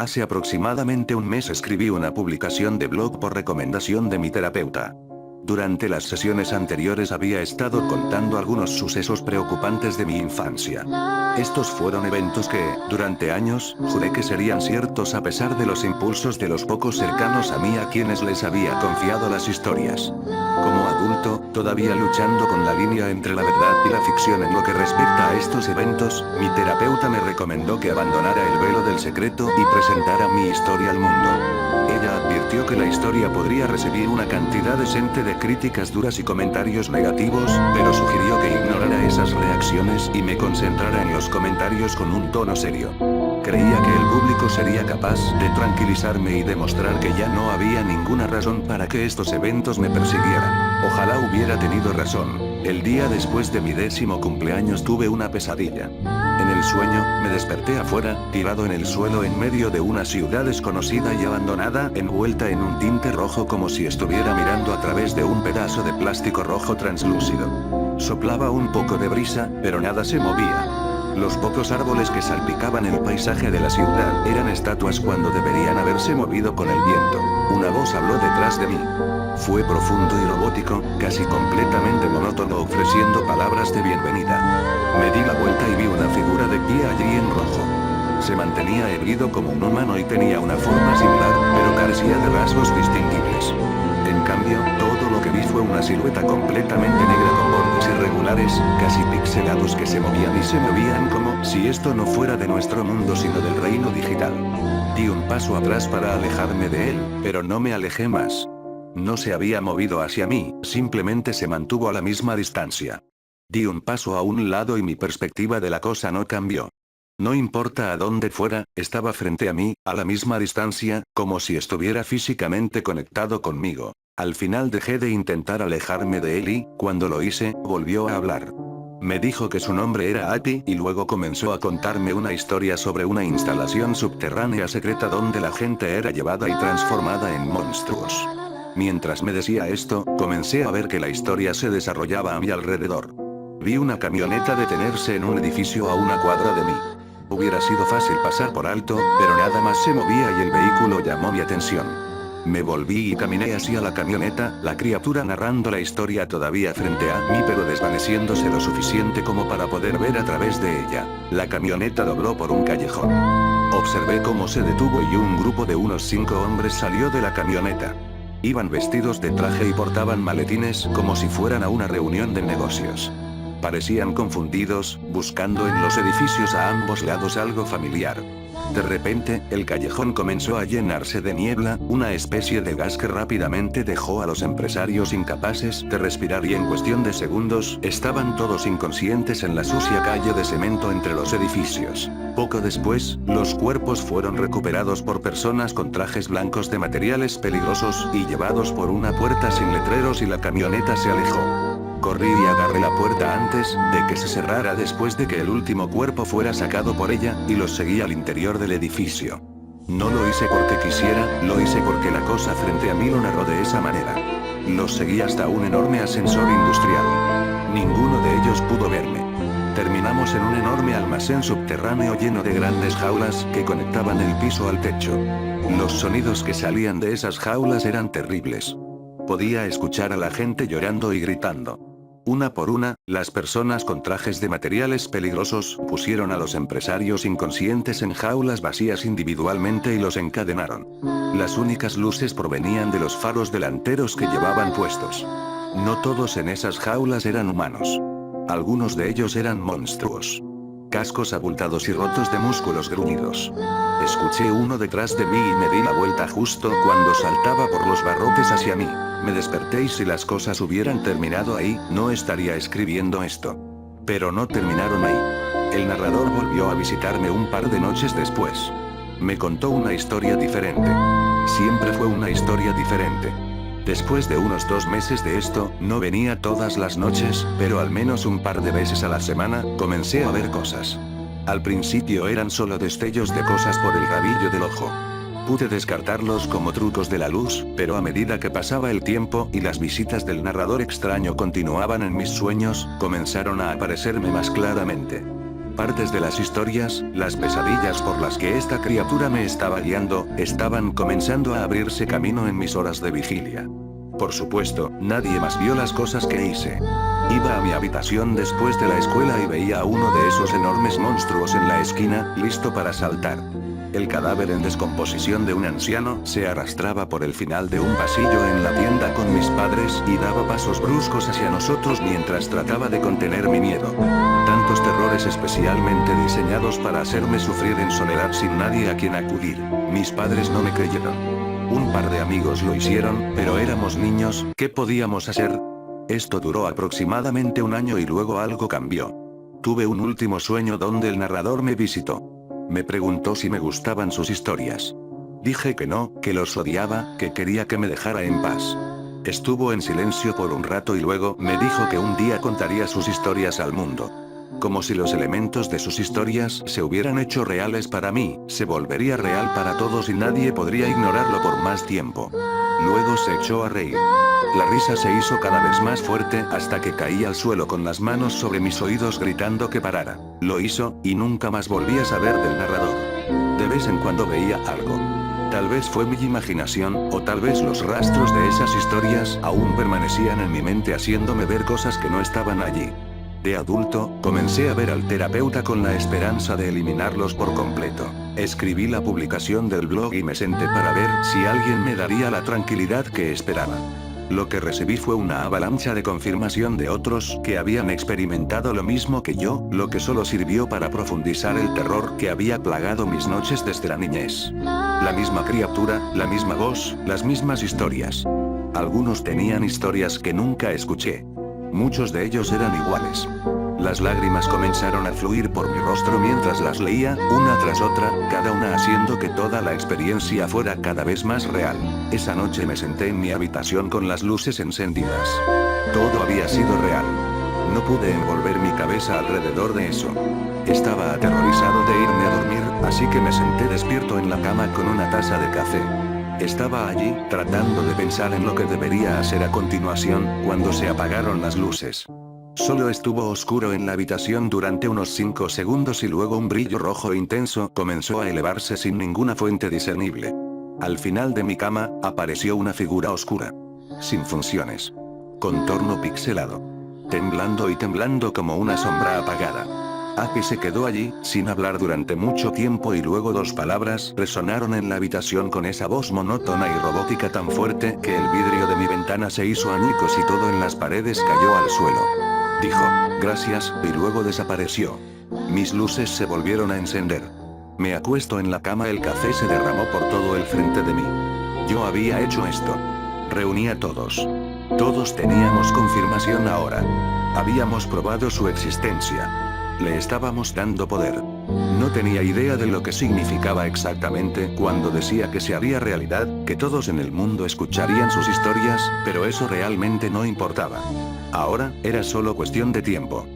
Hace aproximadamente un mes escribí una publicación de blog por recomendación de mi terapeuta. Durante las sesiones anteriores había estado contando algunos sucesos preocupantes de mi infancia. Estos fueron eventos que, durante años, juré que serían ciertos a pesar de los impulsos de los pocos cercanos a mí a quienes les había confiado las historias. Como adulto, todavía luchando con la línea entre la verdad y la ficción en lo que respecta a estos eventos, mi terapeuta me recomendó que abandonara el velo del secreto y presentara mi historia al mundo. Ella advirtió que la historia podría recibir una cantidad decente de críticas duras y comentarios negativos, pero sugirió que ignorara esas reacciones y me concentrara en los comentarios con un tono serio. Creía que el público sería capaz de tranquilizarme y demostrar que ya no había ninguna razón para que estos eventos me persiguieran. Ojalá hubiera tenido razón. El día después de mi 10º cumpleaños tuve una pesadilla. En el sueño, me desperté afuera, tirado en el suelo en medio de una ciudad desconocida y abandonada, envuelta en un tinte rojo como si estuviera mirando a través de un pedazo de plástico rojo translúcido. Soplaba un poco de brisa, pero nada se movía. Los pocos árboles que salpicaban el paisaje de la ciudad eran estatuas cuando deberían haberse movido con el viento. Una voz habló detrás de mí. Fue profundo y robótico, casi completamente monótono, ofreciendo palabras de bienvenida. Me di la vuelta y vi una figura de pie allí en rojo. Se mantenía erguido como un humano y tenía una forma similar, pero carecía de rasgos distinguibles. En cambio, todo lo que vi fue una silueta completamente negra con bordes irregulares, casi pixelados que se movían y se movían como si esto no fuera de nuestro mundo sino del reino digital. Di un paso atrás para alejarme de él, pero no me alejé más. No se había movido hacia mí, simplemente se mantuvo a la misma distancia. Di un paso a un lado y mi perspectiva de la cosa no cambió. No importa a dónde fuera, estaba frente a mí, a la misma distancia, como si estuviera físicamente conectado conmigo. Al final dejé de intentar alejarme de él y, cuando lo hice, volvió a hablar. Me dijo que su nombre era Ati y luego comenzó a contarme una historia sobre una instalación subterránea secreta donde la gente era llevada y transformada en monstruos. Mientras me decía esto, comencé a ver que la historia se desarrollaba a mi alrededor. Vi una camioneta detenerse en un edificio a una cuadra de mí. Hubiera sido fácil pasar por alto, pero nada más se movía y el vehículo llamó mi atención. Me volví y caminé hacia la camioneta, la criatura narrando la historia todavía frente a mí pero desvaneciéndose lo suficiente como para poder ver a través de ella. La camioneta dobló por un callejón. Observé cómo se detuvo y un grupo de unos 5 hombres salió de la camioneta. Iban vestidos de traje y portaban maletines como si fueran a una reunión de negocios. Parecían confundidos, buscando en los edificios a ambos lados algo familiar. De repente, el callejón comenzó a llenarse de niebla, una especie de gas que rápidamente dejó a los empresarios incapaces de respirar y en cuestión de segundos, estaban todos inconscientes en la sucia calle de cemento entre los edificios. Poco después, los cuerpos fueron recuperados por personas con trajes blancos de materiales peligrosos y llevados por una puerta sin letreros y la camioneta se alejó. Corrí y agarré la puerta antes de que se cerrara después de que el último cuerpo fuera sacado por ella, y los seguí al interior del edificio. No lo hice porque quisiera, lo hice porque la cosa frente a mí lo narró de esa manera. Los seguí hasta un enorme ascensor industrial. Ninguno de ellos pudo verme. Terminamos en un enorme almacén subterráneo lleno de grandes jaulas que conectaban el piso al techo. Los sonidos que salían de esas jaulas eran terribles. Podía escuchar a la gente llorando y gritando. Una por una, las personas con trajes de materiales peligrosos pusieron a los empresarios inconscientes en jaulas vacías individualmente y los encadenaron. Las únicas luces provenían de los faros delanteros que llevaban puestos. No todos en esas jaulas eran humanos. Algunos de ellos eran monstruos. Cascos abultados y rotos de músculos gruñidos. Escuché uno detrás de mí y me di la vuelta justo cuando saltaba por los barrotes hacia mí. Me desperté y si las cosas hubieran terminado ahí, no estaría escribiendo esto. Pero no terminaron ahí. El narrador volvió a visitarme un par de noches después. Me contó una historia diferente. Siempre fue una historia diferente. Después de unos 2 meses de esto, no venía todas las noches, pero al menos un par de veces a la semana, comencé a ver cosas. Al principio eran solo destellos de cosas por el rabillo del ojo. Pude descartarlos como trucos de la luz, pero a medida que pasaba el tiempo y las visitas del narrador extraño continuaban en mis sueños, comenzaron a aparecerme más claramente. partes de las historias, las pesadillas por las que esta criatura me estaba guiando, estaban comenzando a abrirse camino en mis horas de vigilia. Por supuesto, nadie más vio las cosas que hice. Iba a mi habitación después de la escuela y veía a uno de esos enormes monstruos en la esquina, listo para saltar. El cadáver en descomposición de un anciano se arrastraba por el final de un pasillo en la tienda con mis padres y daba pasos bruscos hacia nosotros mientras trataba de contener mi miedo. Tantos terrores especialmente diseñados para hacerme sufrir en soledad sin nadie a quien acudir. Mis padres no me creyeron. Un par de amigos lo hicieron, pero éramos niños, ¿qué podíamos hacer? Esto duró aproximadamente un año y luego algo cambió. Tuve un último sueño donde el narrador me visitó. Me preguntó si me gustaban sus historias. Dije que no, que los odiaba, que quería que me dejara en paz. Estuvo en silencio por un rato y luego me dijo que un día contaría sus historias al mundo. Como si los elementos de sus historias se hubieran hecho reales para mí, se volvería real para todos y nadie podría ignorarlo por más tiempo. Luego se echó a reír. La risa se hizo cada vez más fuerte hasta que caí al suelo con las manos sobre mis oídos gritando que parara. Lo hizo, y nunca más volví a saber del narrador. De vez en cuando veía algo. Tal vez fue mi imaginación, o tal vez los rastros de esas historias aún permanecían en mi mente haciéndome ver cosas que no estaban allí. De adulto, comencé a ver al terapeuta con la esperanza de eliminarlos por completo. Escribí la publicación del blog y me senté para ver si alguien me daría la tranquilidad que esperaba. Lo que recibí fue una avalancha de confirmación de otros que habían experimentado lo mismo que yo, lo que solo sirvió para profundizar el terror que había plagado mis noches desde la niñez. La misma criatura, la misma voz, las mismas historias. Algunos tenían historias que nunca escuché. Muchos de ellos eran iguales. Las lágrimas comenzaron a fluir por mi rostro mientras las leía, una tras otra, cada una haciendo que toda la experiencia fuera cada vez más real. Esa noche me senté en mi habitación con las luces encendidas. Todo había sido real. No pude envolver mi cabeza alrededor de eso. Estaba aterrorizado de irme a dormir, así que me senté despierto en la cama con una taza de café. Estaba allí, tratando de pensar en lo que debería hacer a continuación, cuando se apagaron las luces. Solo estuvo oscuro en la habitación durante unos 5 segundos y luego un brillo rojo intenso comenzó a elevarse sin ninguna fuente discernible. Al final de mi cama, apareció una figura oscura. Sin funciones. Contorno pixelado. Temblando y temblando como una sombra apagada. Aki se quedó allí, sin hablar durante mucho tiempo y luego 2 palabras resonaron en la habitación con esa voz monótona y robótica tan fuerte que el vidrio de mi ventana se hizo añicos y todo en las paredes cayó al suelo. Dijo, gracias, y luego desapareció. Mis luces se volvieron a encender. Me acuesto en la cama, el café se derramó por todo el frente de mí. Yo había hecho esto. Reuní a todos. Todos teníamos confirmación ahora. Habíamos probado su existencia. Le estábamos dando poder. No tenía idea de lo que significaba exactamente cuando decía que se haría realidad, que todos en el mundo escucharían sus historias, pero eso realmente no importaba. Ahora, era solo cuestión de tiempo.